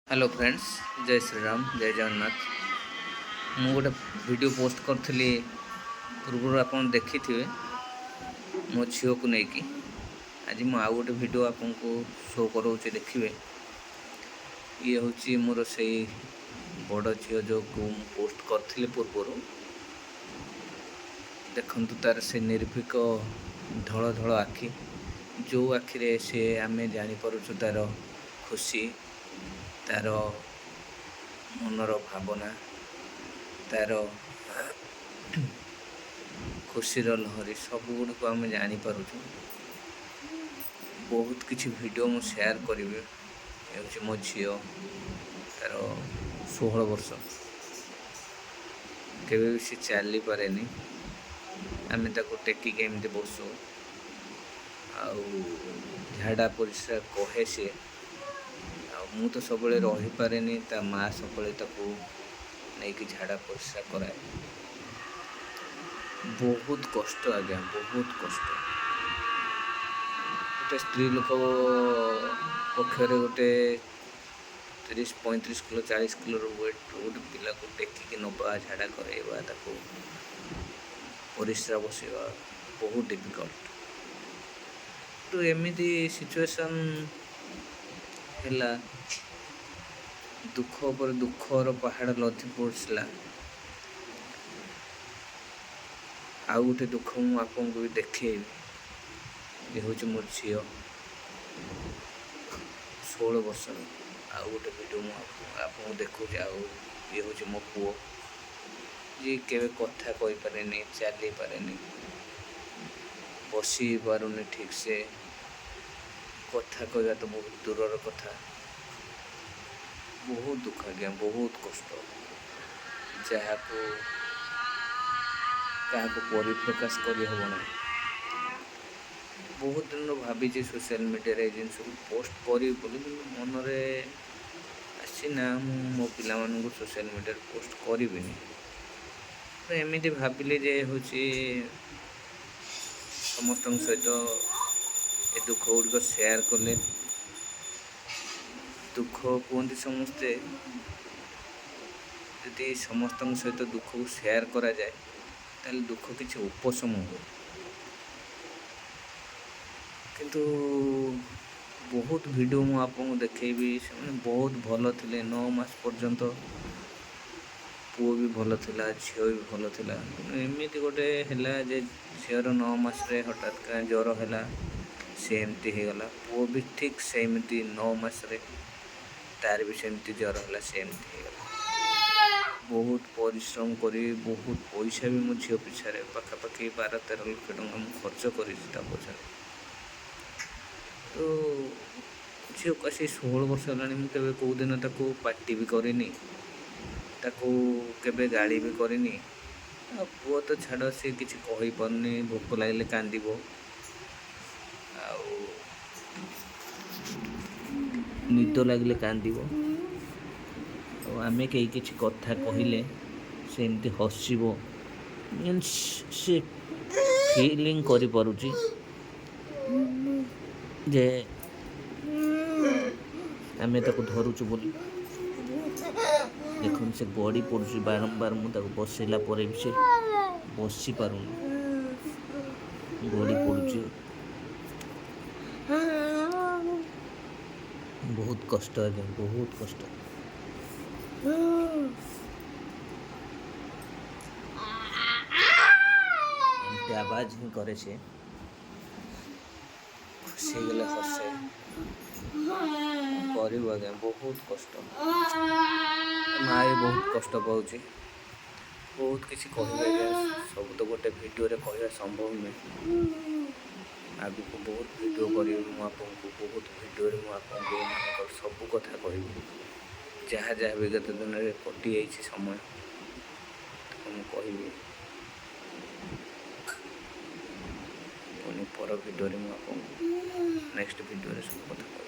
Hello friends, जय श्री राम, जय जगन्नाथ। ମୁଁ ଗୋଟେ ଭିଡ଼ିଓ ପୋଷ୍ଟ କରିଥିଲି ପୂର୍ବରୁ, ଆପଣ ଦେଖିଥିବେ ମୋ ଝିଅକୁ ନେଇକି। ଆଜି ମୁଁ ଆଉ ଗୋଟେ ଭିଡ଼ିଓ ଆପଣଙ୍କୁ ଶୋ କରାଉଛି, ଦେଖିବେ। ଇଏ ହେଉଛି ମୋର ସେଇ ବଡ଼ ଝିଅ ଯୋଉକୁ ମୁଁ ପୋଷ୍ଟ କରିଥିଲି ପୂର୍ବରୁ। ଦେଖନ୍ତୁ ତାର ସେ ନିର୍ଭୀକ ଧଳ ଧଳ ଆଖି, ଯେଉଁ ଆଖିରେ ସେ ଆମେ ଜାଣିପାରୁଛୁ ତାର ଖୁସି, ତାର ମନର ଭାବନା, ତାର ଖୁସିର ଲହରୀ ସବୁଗୁଡ଼ିକୁ ଆମେ ଜାଣିପାରୁଛୁ। ବହୁତ କିଛି ଭିଡ଼ିଓ ମୁଁ ସେୟାର କରିବି। ହେଉଛି ମୋ ଝିଅ, ତାର 16 ବର୍ଷ। କେବେ ବି ସେ ଚାଲିପାରେନି, ଆମେ ତାକୁ ଟେକିକି ଏମିତି ବସୁ। ଆଉ ଝାଡ଼ା ପରିସ୍ରା କହେ ସିଏ। ଆଉ ମୁଁ ତ ସବୁବେଳେ ରହିପାରେନି, ତା ମାଆ ସବୁବେଳେ ତାକୁ ନେଇକି ଝାଡ଼ା ପରିସ୍ରା କରାଏ। ବହୁତ କଷ୍ଟ ଆଜ୍ଞା, ବହୁତ କଷ୍ଟ। ଗୋଟେ ସ୍ତ୍ରୀ ଲୋକ ପକ୍ଷରେ ଗୋଟେ 30-35 କିଲୋ 40 କିଲୋର ୱେଟ୍ର ଗୋଟେ ପିଲାକୁ ଟେକିକି ନେବା, ଝାଡ଼ା କରାଇବା, ତାକୁ ପରିସ୍ରା ବସାଇବା ବହୁତ ଡିଫିକଲ୍ଟ। ତ ଏମିତି ସିଚୁଏସନ୍ ହେଲା, ଦୁଃଖ ଉପରେ ଦୁଃଖର ପାହାଡ଼ ଲଦି ପଡ଼ିଥିଲା। ଆଉ ଗୋଟେ ଦୁଃଖ ମୁଁ ଆପଣଙ୍କୁ ବି ଦେଖେଇବି। ଇଏ ହେଉଛି ମୋ ଝିଅ, 16 ବର୍ଷର। ଆଉ ଗୋଟେ ଭିଡ଼ିଓ ମୁଁ ଆପଣଙ୍କୁ ଦେଖାଉଛି। ଆଉ ଇଏ ହେଉଛି ମୋ ପୁଅ, ଯିଏ କେବେ କଥା କହିପାରେନି, ଚାଲିପାରେନି, ବସି ପାରୁନି ଠିକ୍ସେ। କଥା କହିବା ତ ବହୁତ ଦୂରର କଥା। ବହୁତ ଦୁଃଖ ଆଜ୍ଞା, ବହୁତ କଷ୍ଟ, ଯାହାକୁ କାହାକୁ ପରିପ୍ରକାଶ କରିହେବ ନାହିଁ। ବହୁତ ଦିନରୁ ଭାବିଛି ସୋସିଆଲ୍ ମିଡ଼ିଆରେ ଏ ଜିନିଷକୁ ପୋଷ୍ଟ କରିବି ବୋଲି, କିନ୍ତୁ ମନରେ ଆସିନା ମୁଁ ମୋ ପିଲାମାନଙ୍କୁ ସୋସିଆଲ୍ ମିଡ଼ିଆରେ ପୋଷ୍ଟ କରିବିନି। ତ ଏମିତି ଭାବିଲି ଯେ ହେଉଛି ସମସ୍ତଙ୍କ ସହିତ ଏ ଦୁଃଖ ଗୁଡ଼ିକ ସେୟାର କଲେ, ଦୁଃଖ କୁହନ୍ତି ସମସ୍ତେ, ଯଦି ସମସ୍ତଙ୍କ ସହିତ ଦୁଃଖକୁ ସେୟାର କରାଯାଏ ତାହେଲେ ଦୁଃଖ କିଛି ଉପଶମ ହୁଏ। କିନ୍ତୁ ବହୁତ ଭିଡ଼ିଓ ମୁଁ ଆପଣଙ୍କୁ ଦେଖେଇବି, ସେମାନେ ବହୁତ ଭଲ ଥିଲେ। 9 ମାସ ପର୍ଯ୍ୟନ୍ତ ପୁଅ ବି ଭଲ ଥିଲା, ଝିଅ ବି ଭଲ ଥିଲା। ଏମିତି ଗୋଟେ ହେଲା ଯେ ଝିଅର 9 ମାସରେ ହଠାତ୍ ଜ୍ୱର ହେଲା, ସେ ଏମିତି ହେଇଗଲା। ପୁଅ ବି ଠିକ୍ ସେମିତି 9 ମାସରେ ତାର ବି ସେମିତି ଜ୍ୱର ହେଲା, ସେମିତି ହେଇଗଲା। ବହୁତ ପରିଶ୍ରମ କରି, ବହୁତ ପଇସା ବି ମୋ ଝିଅ ପିଛାରେ ପାଖାପାଖି 12-13 ଲକ୍ଷ ଟଙ୍କା ମୁଁ ଖର୍ଚ୍ଚ କରିଛି ତା ପଛରେ। ତ ଝିଅକୁ ଆସି 16 ବର୍ଷ ହେଲାଣି, ମୁଁ କେବେ କେଉଁଦିନ ତାକୁ ପାଟି ବି କରିନି, ତାକୁ କେବେ ଗାଳି ବି କରିନି। ଆଉ ପୁଅ ତ ଛାଡ଼, ସିଏ କିଛି କହିପାରୁନି, ଭୋକ ଲାଗିଲେ କାନ୍ଦିବ, ଆଉ ନିଦ ଲାଗିଲେ କାନ୍ଦିବ। ଆଉ ଆମେ କେହି କିଛି କଥା କହିଲେ ସେ ଏମିତି ହସିବ। ମିନ୍ସ ସେ ଫିଲିଂ କରିପାରୁଛି ଯେ ଆମେ ତାକୁ ଧରୁଛୁ ବୋଲି। ଦେଖନ୍ତୁ ସେ ଗଡ଼ି ପଡ଼ୁଛି ବାରମ୍ବାର, ମୁଁ ତାକୁ ବସେଇଲା ପରେ ବି ସେ ବସି ପାରୁନି, ଗଡ଼ି ପଡ଼ୁଛି। ବହୁତ କଷ୍ଟ ଆଜ୍ଞା, ବହୁତ କଷ୍ଟ। ଏମିତି ଆବାଜ ହିଁ କରେ ସେ, ଖୁସି ହେଇଗଲେ ହସେ। କରିବୁ ଆଜ୍ଞା, ବହୁତ କଷ୍ଟ। ମା ବି ବହୁତ କଷ୍ଟ ପାଉଛି। ବହୁତ କିଛି କହିବି ଆଜ୍ଞା, ସବୁ ତ ଗୋଟେ ଭିଡ଼ିଓରେ କହିବା ସମ୍ଭବ ନୁହେଁ। ଆଗକୁ ବହୁତ ଭିଡ଼ିଓ କରିବି ମୁଁ ଆପଣଙ୍କୁ, ବହୁତ ଭିଡ଼ିଓରେ ମୁଁ ଆପଣଙ୍କୁ ଏମାନଙ୍କର ସବୁ କଥା କହିବି। ଯାହା ଯାହା ବିଗତ ଦିନରେ କଟିଯାଇଛି ସମୟ, ତାକୁ ମୁଁ କହିବି। ପୁଣି ପର ଭିଡ଼ିଓରେ ମୁଁ ଆପଣଙ୍କୁ ନେକ୍ସଟ ଭିଡ଼ିଓରେ ସବୁ କଥା କହିବି।